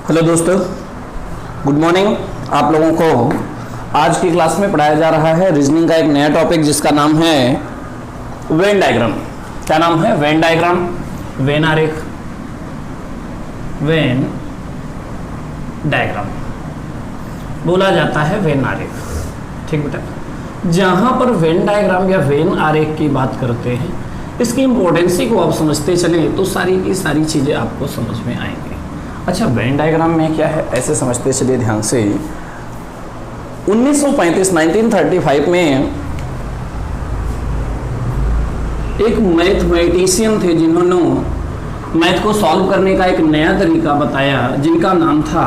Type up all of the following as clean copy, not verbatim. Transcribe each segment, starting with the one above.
Hello दोस्तों, good morning. आप लोगों को आज की क्लास में पढ़ाया जा रहा है रीजनिंग का एक नया टॉपिक जिसका नाम है वेन डायग्राम। क्या नाम है? वेन डायग्राम, वेन आरेख, वेन डायग्राम बोला जाता है, वेन आरेख। ठीक बेटा, जहां पर वेन डायग्राम या वेन आरेख की बात करते हैं, इसकी इंपॉर्टेंसी को आप समझते चले तो सारी की सारी चीजें आपको समझ में आएंगी। अच्छा, वेन डायग्राम में क्या है ऐसे समझते चलिए ध्यान से। 1935 में एक मैथमेटिशियन थे जिन्होंने मैथ को सॉल्व करने का एक नया तरीका बताया, जिनका नाम था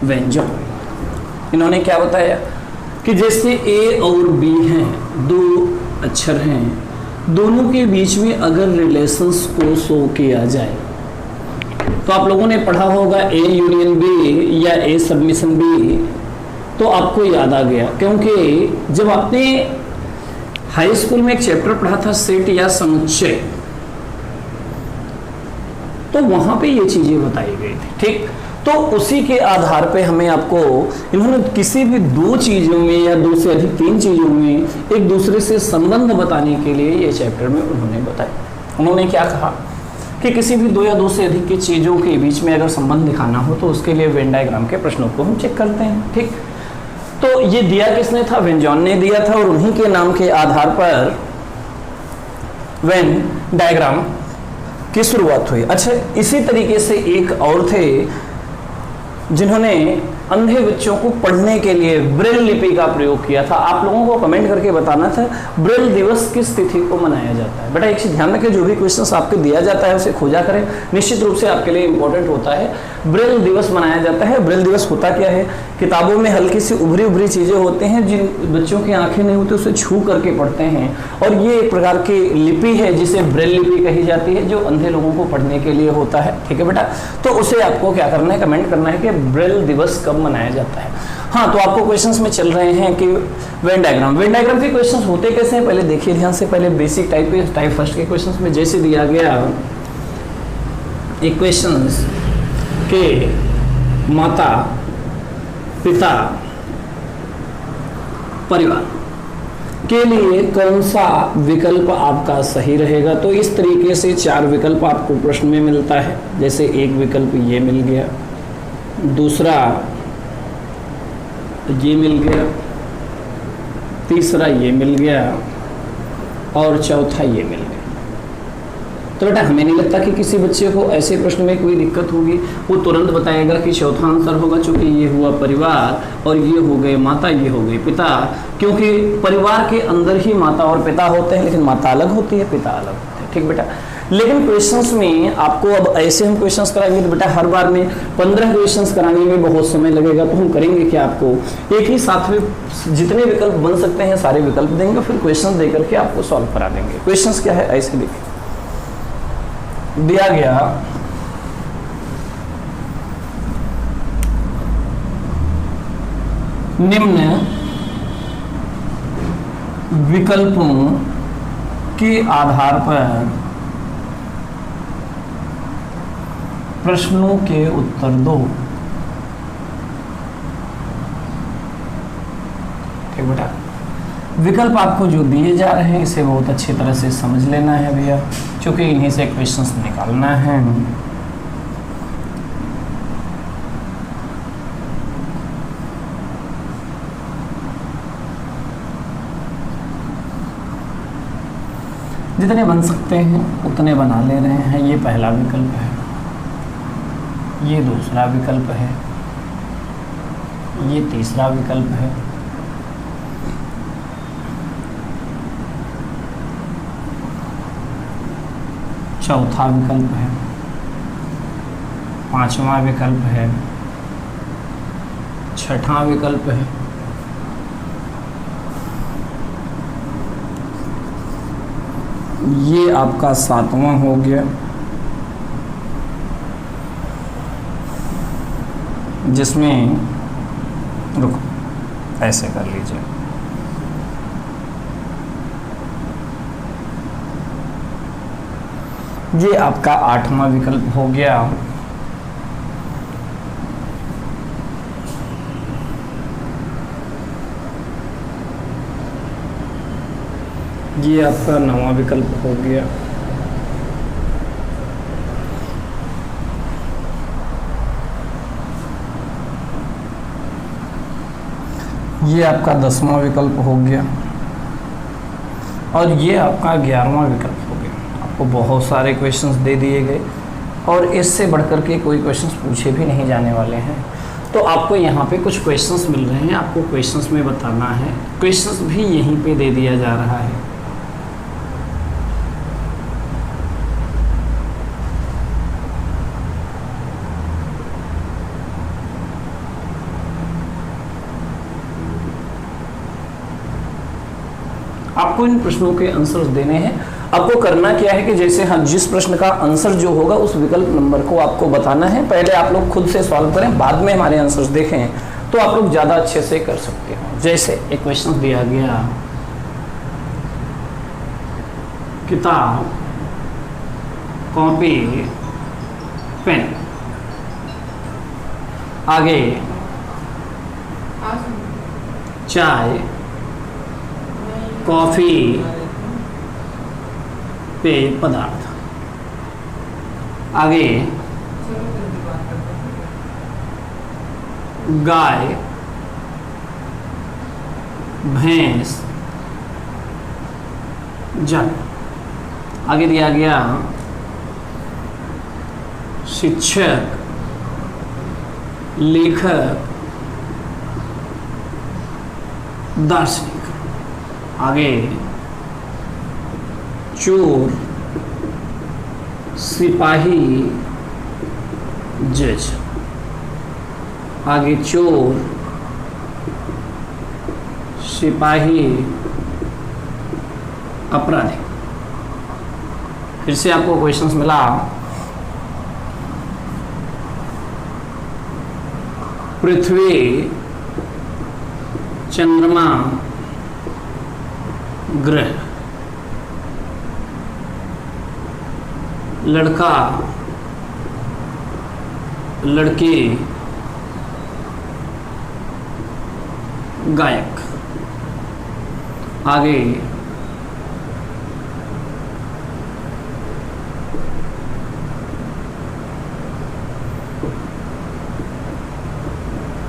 वेंजो। इन्होंने क्या बताया कि जैसे ए और बी हैं, दो अक्षर हैं, दोनों के बीच में अगर रिलेशंस को शो किया जाए तो आप लोगों ने पढ़ा होगा ए यूनियन बी या ए सबमिशन बी, तो आपको याद आ गया। क्योंकि जब आपने हाई स्कूल में एक चैप्टर पढ़ा था सेट या समुच्चय, तो वहां पे ये चीजें बताई गई थी। ठीक, तो उसी के आधार पे हमें आपको इन्होंने किसी भी दो चीजों में या दो से अधिक तीन चीजों में एक दूसरे से संबंध बताने के लिए ये चैप्टर में उन्होंने बताया। उन्होंने क्या कहा कि किसी भी दो या दो से अधिक की चीजों के बीच में अगर संबंध दिखाना हो तो उसके लिए वेन डायग्राम के प्रश्नों को हम चेक करते हैं। ठीक, तो ये दिया किसने था? वेंजॉन ने दिया था, और उन्हीं के नाम के आधार पर वेन डायग्राम की शुरुआत हुई। अच्छा, इसी तरीके से एक और थे जिन्होंने अंधे बच्चों को पढ़ने के लिए ब्रेल लिपि का प्रयोग किया था। आप लोगों को कमेंट करके बताना था ब्रेल दिवस किस तिथि को मनाया जाता है। बेटा एक चीज ध्यान रखें, जो भी क्वेश्चंस आपको दिया जाता है उसे खोजा करें, निश्चित रूप से आपके लिए इंपॉर्टेंट होता है। ब्रेल दिवस मनाया जाता है। ब्रेल दिवस होता क्या है? किताबों में हल्की सी उभरी चीजें होते हैं, जिन बच्चों की आंखें नहीं होती उसे छू करके पढ़ते हैं, और ये एक प्रकार की लिपि है जिसे ब्रेल लिपि कही जाती है, जो अंधे लोगों को पढ़ने के लिए होता है। ठीक है बेटा, तो उसे आपको क्या करना है? कमेंट करना है कि ब्रेल दिवस कब मनाया जाता है। हाँ, तो आपको क्वेश्चंस में चल रहे हैं कि वेन डायग्राम के क्वेश्चंस होते कैसे हैं पहले देखिए ध्यान से। पहले बेसिक टाइप फर्स्ट के क्वेश्चंस में जैसे दिया गया इक्वेशंस के माता पिता परिवार के लिए कौन सा विकल्प आपका सही रहेगा, तो इस तरीके से चार विकल्प आपको प्रश्न में मिलता है। जैसे एक विकल्प ये मिल गया, दूसरा ये मिल गया, तीसरा ये मिल गया, और चौथा ये मिल गया। तो बेटा हमें नहीं लगता कि किसी बच्चे को ऐसे प्रश्न में कोई दिक्कत होगी, वो तुरंत बताएगा कि चौथा आंसर होगा, चूंकि ये हुआ परिवार और ये हो गए माता, ये हो गए पिता। क्योंकि परिवार के अंदर ही माता और पिता होते हैं, लेकिन माता अलग होती है, पिता अलग होते हैं। ठीक बेटा, लेकिन क्वेश्चंस में आपको अब ऐसे हम क्वेश्चंस कराएंगे तो बेटा हर बार में 15 क्वेश्चंस कराने में बहुत समय लगेगा। तो हम करेंगे कि आपको एक ही साथ में जितने विकल्प बन सकते हैं सारे विकल्प देंगे, फिर क्वेश्चंस दे करके आपको सॉल्व करा देंगे। क्वेश्चंस क्या है ऐसे देखिए, दिया गया निम्न विकल्पों के आधार पर प्रश्नों के उत्तर दो। ठीक बेटा, विकल्प आपको जो दिए जा रहे हैं इसे बहुत अच्छी तरह से समझ लेना है भैया, क्योंकि इन्हीं से क्वेश्चंस निकालना है। जितने बन सकते हैं उतने बना ले रहे हैं। ये पहला विकल्प है, ये दूसरा विकल्प है, ये तीसरा विकल्प है, चौथा विकल्प है, पांचवा विकल्प है, छठा विकल्प है, ये आपका सातवां हो गया, जिसमें रुको ऐसे कर लीजिए, ये आपका आठवां विकल्प हो गया, ये आपका 9वां विकल्प हो गया। ये आपका 10वां विकल्प हो गया और ये आपका 11वां विकल्प हो गया। आपको बहुत सारे क्वेश्चंस दे दिए गए और इससे बढ़कर के कोई क्वेश्चंस पूछे भी नहीं जाने वाले हैं। तो आपको यहाँ पे कुछ क्वेश्चंस मिल रहे हैं, आपको क्वेश्चंस में बताना है। क्वेश्चंस भी यहीं पे दे दिया जा रहा है। आपको इन प्रश्नों के आंसर्स देने हैं। आपको करना क्या है कि जैसे हाँ, जिस प्रश्न का आंसर जो होगा उस विकल्प नंबर को आपको बताना है। पहले आप लोग खुद से सॉल्व करें, बाद में हमारे आंसर्स देखें तो आप लोग ज़्यादा अच्छे से कर सकते हो। जैसे एक क्वेश्चन दिया गया, किताब, कॉपी, पेन, आगे चाय, कॉफी, पेय पदार्थ, आगे गाय, भैंस, जल। आगे दिया गया शिक्षक, लेखक, दार्शनिक। आगे चोर, सिपाही, जज। आगे चोर, सिपाही, अपराधी। फिर से आपको क्वेश्चंस मिला, पृथ्वी, चंद्रमा, ग्रह, लड़का, लड़की, गायक। आगे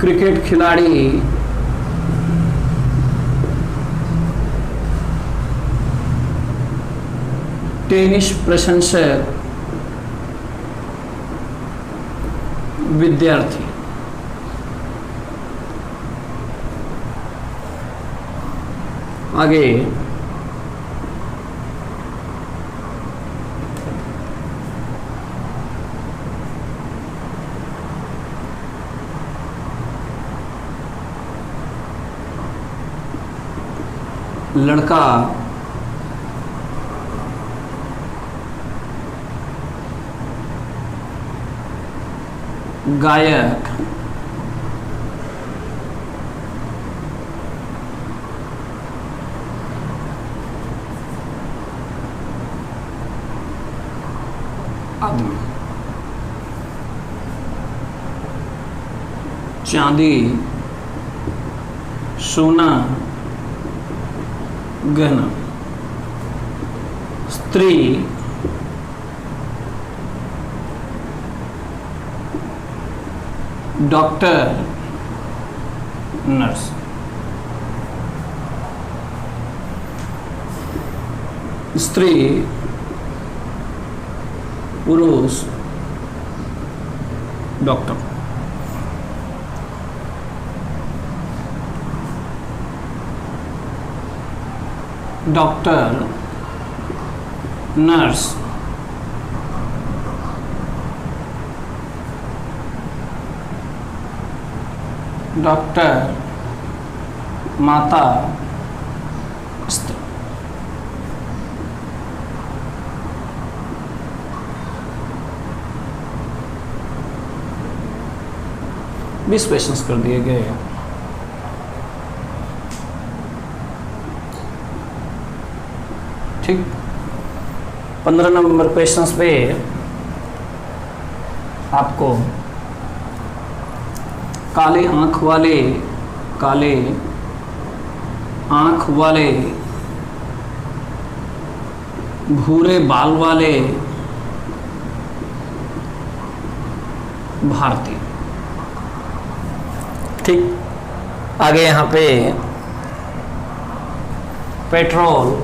क्रिकेट खिलाड़ी, टेनिस प्रशंसक, विद्यार्थी। आगे लड़का, गायक, आदमी। चांदी, सोना, गहना। स्त्री, डॉक्टर, नर्स। स्त्री, पुरुष, डॉक्टर। डॉक्टर, नर्स, डॉक्टर, माता, स्त्री। 20 क्वेश्चंस कर दिए गए हैं। ठीक, 15 नंबर क्वेश्चंस पे आपको काले आंख वाले, काले आंख वाले भूरे बाल वाले भारतीय। ठीक, आगे यहां पे पेट्रोल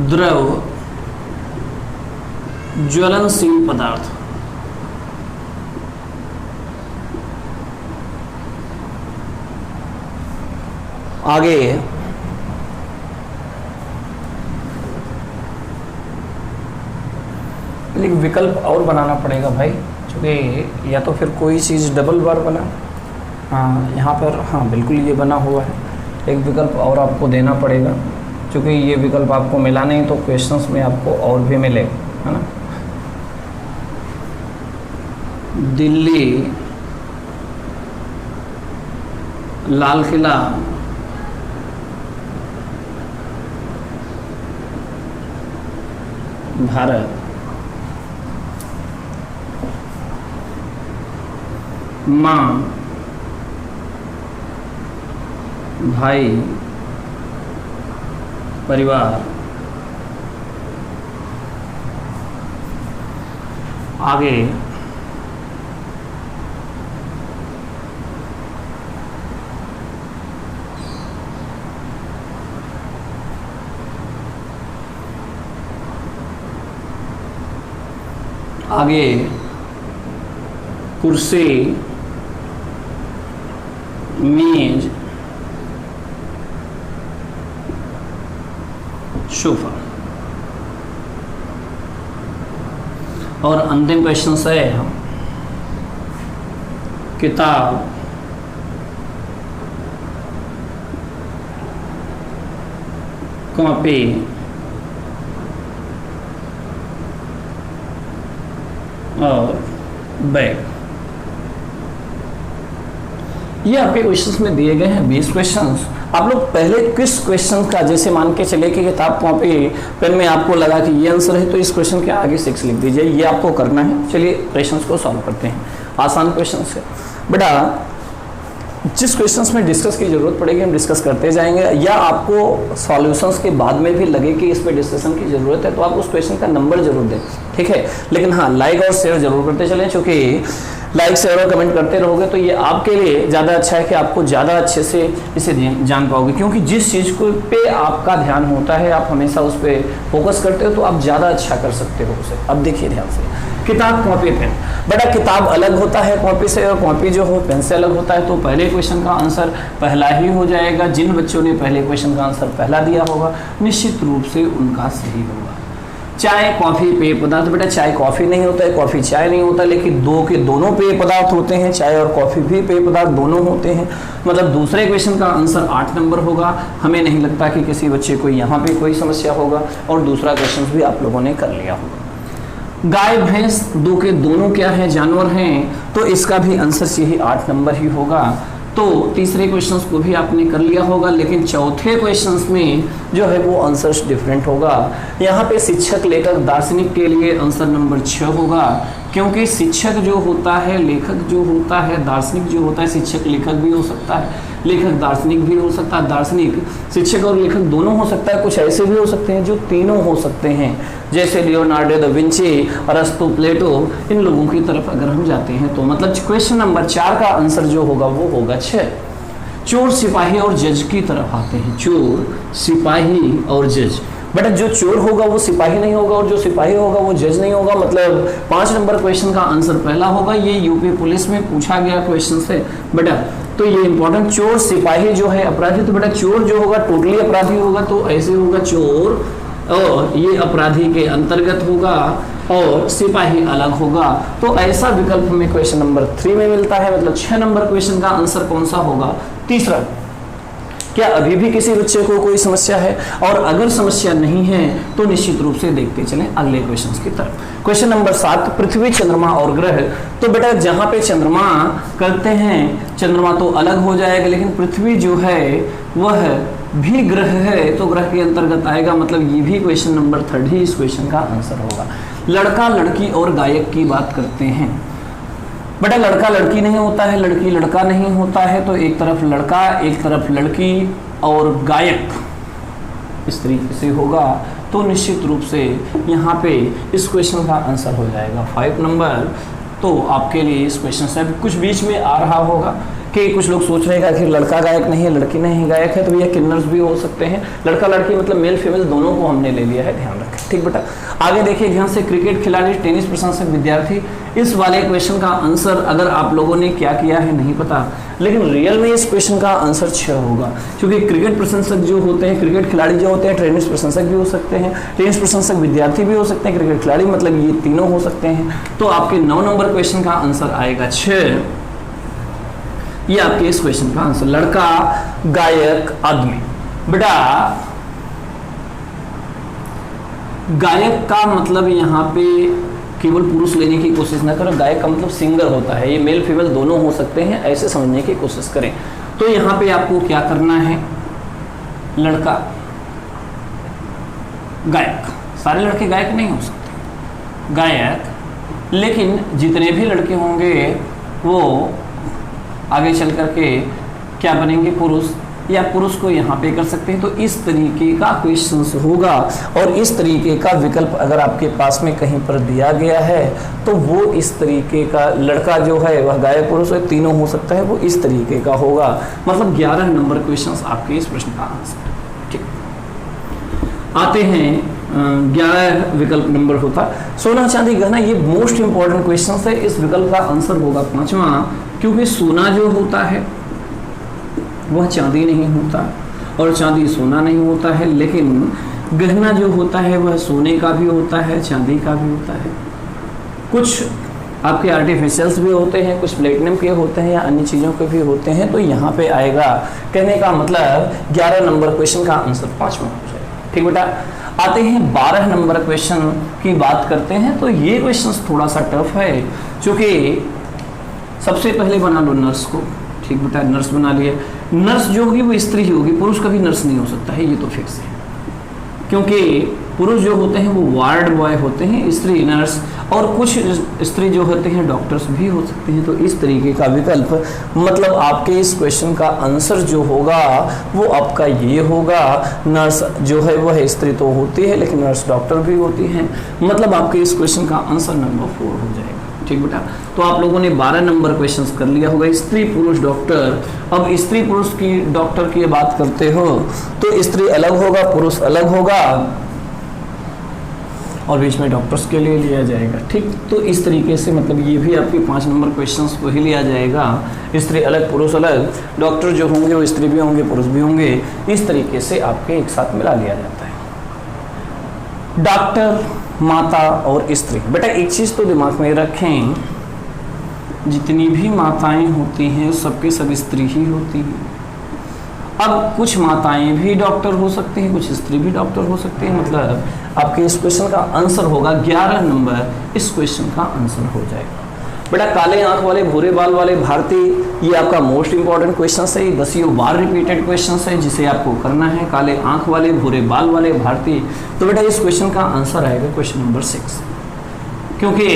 द्रव ज्वलनशील पदार्थ। आगे एक विकल्प और बनाना पड़ेगा भाई, क्योंकि या तो फिर कोई चीज़ डबल बार बना, हाँ यहाँ पर हाँ बिल्कुल ये बना हुआ है, एक विकल्प और आपको देना पड़ेगा, क्योंकि ये विकल्प आपको मिला नहीं तो क्वेश्चंस में आपको और भी मिलेगा, है ना। दिल्ली लाल किला भारत, माँ भाई परिवार। आगे आगे कुर्सी मेज सोफा। और अंतिम क्वेश्चन है हम किताब कॉपी और बैग। ये आपके क्वेश्चंस में दिए गए हैं 20 क्वेश्चंस। आप लोग पहले किस क्वेश्चन का, जैसे मान के चले कि किताब कॉपी पेन में आपको लगा कि ये आंसर है तो इस क्वेश्चन के आगे 6 लिख दीजिए, ये आपको करना है। चलिए क्वेश्चंस को सॉल्व करते हैं। आसान क्वेश्चन है बेटा, जिस क्वेश्चंस में डिस्कस की जरूरत पड़ेगी हम डिस्कस करते जाएंगे, या आपको सॉल्यूशंस के बाद में भी लगे कि इस पे डिस्कशन की जरूरत है तो आप उस क्वेश्चन का नंबर जरूर दें, ठीक है। लेकिन हाँ, लाइक और शेयर जरूर करते चलें, क्योंकि लाइक शेयर और कमेंट करते रहोगे तो ये आपके लिए ज़्यादा अच्छा है कि आपको ज़्यादा अच्छे से इसे जान पाओगे, क्योंकि जिस चीज़ को पे आपका ध्यान होता है, आप हमेशा उस पर फोकस करते हो तो आप ज़्यादा अच्छा कर सकते हो उसे। अब देखिए ध्यान से, किताब कॉपी पेन। बेटा किताब अलग होता है कॉपी से, और कॉपी जो हो पेन से अलग होता है, तो पहले क्वेश्चन का आंसर पहला ही हो जाएगा। जिन बच्चों ने पहले क्वेश्चन का आंसर पहला दिया होगा निश्चित रूप से उनका सही होगा। चाय कॉफी पेय पदार्थ, बेटा चाय कॉफी नहीं होता है, कॉफी चाय नहीं होता, लेकिन दो के दोनों पेय पदार्थ होते हैं, चाय और कॉफी भी पेय पदार्थ दोनों होते हैं। मतलब दूसरे क्वेश्चन का आंसर 8 नंबर होगा। हमें नहीं लगता कि किसी बच्चे को यहाँ पे कोई समस्या होगा, और दूसरा क्वेश्चन भी आप लोगों ने कर लिया होगा। गाय भैंस दो के दोनों क्या है, जानवर हैं, तो इसका भी आंसर यही 8 नंबर ही होगा। तो तीसरे क्वेश्चंस को भी आपने कर लिया होगा, लेकिन चौथे क्वेश्चंस में जो है वो आंसर्स डिफरेंट होगा। यहाँ पे शिक्षक लेखक दार्शनिक के लिए आंसर नंबर 6 होगा, क्योंकि शिक्षक जो होता है, लेखक जो होता है, दार्शनिक जो होता है, शिक्षक लेखक भी हो सकता है, लेखक दार्शनिक भी हो सकता है, दार्शनिक शिक्षक और लेखक दोनों हो सकता है। कुछ ऐसे भी हो सकते हैं जो तीनों हो सकते हैं, जैसे लियोनार्डो दा विंची, अरस्तु, प्लेटो, इन लोगों की तरफ अगर हम जाते हैं तो मतलब क्वेश्चन नंबर 4 का आंसर जो होगा वो होगा 6। चोर सिपाही और जज की तरफ आते हैं। चोर सिपाही और जज, बेटा जो चोर होगा वो सिपाही नहीं होगा, और जो सिपाही होगा वो जज नहीं होगा। मतलब 5 नंबर क्वेश्चन का आंसर पहला होगा। ये यूपी पुलिस में पूछा गया क्वेश्चन है बेटा, तो ये इंपॉर्टेंट। चोर सिपाही जो है अपराधी, तो बेटा चोर जो होगा टोटली अपराधी होगा, तो ऐसे होगा चोर और ये अपराधी के अंतर्गत होगा, और सिपाही अलग होगा। तो ऐसा विकल्प हमें क्वेश्चन नंबर 3 में मिलता है। मतलब 6 नंबर क्वेश्चन का आंसर कौन सा होगा, तीसरा। क्या अभी भी किसी बच्चे को कोई समस्या है? और अगर समस्या नहीं है तो निश्चित रूप से देखते चलें अगले क्वेश्चन की तरफ। क्वेश्चन नंबर 7, पृथ्वी, चंद्रमा और ग्रह। तो बेटा जहां पे चंद्रमा करते हैं, चंद्रमा तो अलग हो जाएगा, लेकिन पृथ्वी जो है वह भी ग्रह है, तो ग्रह के अंतर्गत आएगा। मतलब ये भी क्वेश्चन नंबर 3 ही इस क्वेश्चन का आंसर होगा। लड़का लड़की और गायक की बात करते हैं। बेटा लड़का लड़की नहीं होता है, लड़की लड़का नहीं होता है, तो एक तरफ लड़का एक तरफ लड़की और गायक, इस तरीके से होगा तो निश्चित रूप से यहाँ पे इस क्वेश्चन का आंसर हो जाएगा 5 नंबर। तो आपके लिए इस क्वेश्चन से कुछ बीच में आ रहा होगा कि कुछ लोग सोच रहे हैं कि लड़का गायक नहीं है, लड़की नहीं गायक है, तो भैया किन्नर्स भी हो सकते हैं। लड़का लड़की मतलब मेल फीमेल दोनों को हमने ले लिया है, ध्यान रखें। ठीक बेटा, आगे देखिए ध्यान से, क्रिकेट खिलाड़ी, टेनिस प्रशंसक, विद्यार्थी। इस वाले क्वेश्चन का आंसर अगर आप लोगों ने क्या किया है नहीं पता, लेकिन रियल में इस क्वेश्चन का आंसर 6 होगा, क्योंकि क्रिकेट प्रशंसक जो होते हैं, क्रिकेट खिलाड़ी जो होते हैं, टेनिस प्रशंसक भी हो सकते हैं, टेनिस प्रशंसक विद्यार्थी भी हो सकते हैं, क्रिकेट खिलाड़ी मतलब ये तीनों हो सकते हैं। तो आपके 9 नंबर क्वेश्चन का आंसर आएगा 6। ये आपके इस क्वेश्चन का आंसर, लड़का गायक आदमी। बेटा गायक का मतलब यहाँ पे केवल पुरुष लेने की कोशिश ना करो, गायक का मतलब सिंगर होता है, ये मेल फीमेल दोनों हो सकते हैं, ऐसे समझने की कोशिश करें। तो यहाँ पे आपको क्या करना है, लड़का गायक, सारे लड़के गायक नहीं हो सकते, गायक, लेकिन जितने भी लड़के होंगे वो आगे चल करके क्या बनेंगे, पुरुष, या पुरुष को यहाँ पे कर सकते हैं। तो इस तरीके का क्वेश्चन होगा, और इस तरीके का विकल्प अगर आपके पास में कहीं पर दिया गया है तो वो इस तरीके का, लड़का जो है वह गायक पुरुष है, तीनों हो सकता है, वो इस तरीके का होगा। मतलब 11 नंबर क्वेश्चन आपके इस प्रश्न का आंसर। ठीक, आते हैं 11 विकल्प नंबर होता सोना चांदी गहना, ये मोस्ट इंपॉर्टेंट क्वेश्चन है। इस विकल्प का आंसर होगा 5वां, क्योंकि सोना जो होता है वह चांदी नहीं होता और चांदी सोना नहीं होता है, लेकिन गहना जो होता है वह सोने का भी होता है, चांदी का भी होता है। कुछ आपके आर्टिफिशियल्स भी होते हैं, कुछ प्लेटिनम के होते हैं या अन्य चीज़ों के भी होते हैं। तो यहाँ पे आएगा, कहने का मतलब 11 नंबर क्वेश्चन का आंसर 5वां हो जाएगा। ठीक बेटा, आते हैं 12 नंबर क्वेश्चन की बात करते हैं। तो ये क्वेश्चन थोड़ा सा टफ है, क्योंकि सबसे पहले बना लो नर्स को। ठीक बेटा, नर्स बना लिए। नर्स जो होगी वो स्त्री ही होगी, पुरुष कभी नर्स नहीं हो सकता है, ये तो फिक्स है, क्योंकि पुरुष जो होते हैं वो वार्ड बॉय होते हैं, स्त्री नर्स, और कुछ स्त्री जो होते हैं डॉक्टर्स भी हो सकते हैं। तो इस तरीके का विकल्प, मतलब आपके इस क्वेश्चन का आंसर जो होगा वो आपका ये होगा, नर्स जो है वह स्त्री तो होती है लेकिन नर्स डॉक्टर भी होती हैं। मतलब आपके इस क्वेश्चन का आंसर नंबर 4 हो जाएगा। ठीक बेटा, तो आप लोगों ने 12 नंबर क्वेश्चंस कर लिया होगा, स्त्री पुरुष डॉक्टर। अब स्त्री पुरुष की डॉक्टर की बात करते हो तो स्त्री अलग होगा, पुरुष अलग होगा, और बीच में डॉक्टर्स के लिए लिया जाएगा। ठीक, तो इस तरीके से मतलब ये भी आपके 5 नंबर क्वेश्चंस को ही लिया जाएगा, स्त्री अलग पुरुष अलग, डॉक्टर जो होंगे वो स्त्री भी होंगे पुरुष भी होंगे, इस तरीके से आपके एक साथ मिला लिया जाता है। डॉक्टर, माता और स्त्री। बेटा एक चीज़ तो दिमाग में रखें, जितनी भी माताएं होती हैं सबके सब स्त्री ही होती हैं। अब कुछ माताएं भी डॉक्टर हो सकती हैं, कुछ स्त्री भी डॉक्टर हो सकती हैं। मतलब आपके इस क्वेश्चन का आंसर होगा 11 नंबर, इस क्वेश्चन का आंसर हो जाएगा। बेटा काले आंख वाले भूरे बाल वाले भारतीय, ये आपका मोस्ट इंपॉर्टेंट क्वेश्चन है, 10 बार रिपीटेड क्वेश्चन है जिसे आपको करना है। काले आंख वाले भूरे बाल वाले भारतीय, तो बेटा इस क्वेश्चन का आंसर आएगा क्वेश्चन नंबर 6, क्योंकि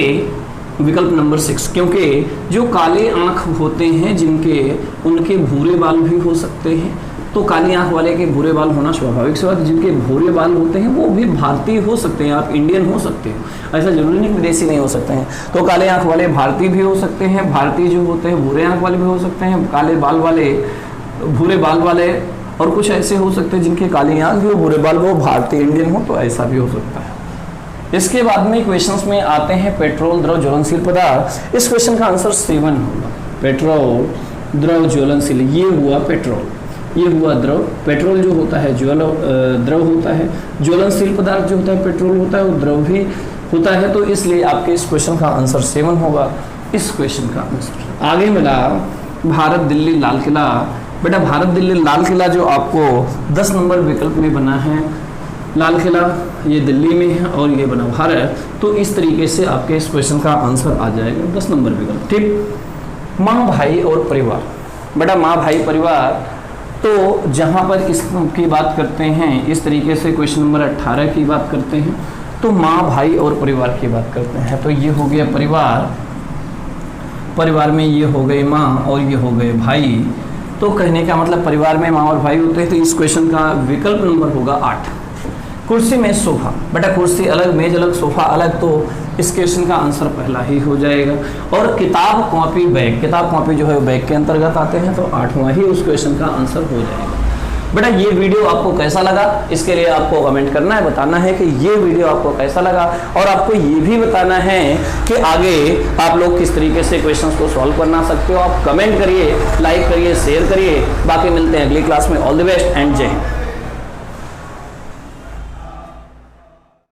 विकल्प नंबर 6, क्योंकि जो काले आंख होते हैं जिनके, उनके भूरे बाल भी हो सकते हैं। तो काली आंख वाले के भूरे बाल होना स्वाभाविक सी बात, जिनके भूरे बाल होते हैं वो भी भारतीय हो सकते हैं, आप इंडियन हो सकते हो, ऐसा जरूरी नहीं विदेशी नहीं हो सकते हैं। तो काले आंख वाले भारतीय भी हो सकते हैं, भारतीय जो होते हैं भूरे आंख वाले भी हो सकते हैं, काले बाल वाले भूरे बाल वाले, और कुछ ऐसे हो सकते हैं जिनके काली आंख भी हो भूरे बाल वो भारतीय इंडियन हो, तो ऐसा भी हो सकता है। इसके बाद में क्वेश्चंस में आते हैं पेट्रोल द्रव ज्वलनशील पदार्थ। इस क्वेश्चन का आंसर 7 होगा। पेट्रोल द्रव ज्वलनशील, ये हुआ पेट्रोल, ये हुआ द्रव। पेट्रोल जो होता है द्रव होता है, ज्वलनशील पदार्थ जो होता है पेट्रोल होता है वो द्रव भी होता है। तो इसलिए आपके इस क्वेश्चन का आंसर 7 होगा, इस क्वेश्चन का आंसर। आगे मिला भारत दिल्ली लाल किला। बेटा भारत दिल्ली लाल किला जो आपको 10 नंबर विकल्प में बना है, लाल किला ये दिल्ली में है और ये बना भारत, तो इस तरीके से आपके इस क्वेश्चन का आंसर आ जाएगा 10 नंबर विकल्प। ठीक, माँ भाई और परिवार। बेटा माँ भाई परिवार, तो जहाँ पर इसकी बात करते हैं इस तरीके से क्वेश्चन नंबर 18 की बात करते हैं, तो माँ भाई और परिवार की बात करते हैं। तो ये हो गया परिवार, परिवार में ये हो गए माँ और ये हो गए भाई। तो कहने का मतलब परिवार में माँ और भाई होते हैं, तो इस क्वेश्चन का विकल्प नंबर होगा 8। कुर्सी में सोफा, बेटा कुर्सी अलग, मेज अलग, सोफा अलग, तो इस क्वेश्चन का आंसर पहला ही हो जाएगा। और किताब कॉपी बैग, किताब कॉपी जो है वो बैग के अंतर्गत आते हैं, तो 8वां ही उस क्वेश्चन का आंसर हो जाएगा। बेटा ये वीडियो आपको कैसा लगा, इसके लिए आपको कमेंट करना है, बताना है कि ये वीडियो आपको कैसा लगा, और आपको ये भी बताना है कि आगे आप लोग किस तरीके से क्वेश्चंस को सॉल्व करना सकते हो। आप कमेंट करिए, लाइक करिए, शेयर करिए। बाकी मिलते हैं अगली क्लास में। ऑल द बेस्ट एंड जय हिंद।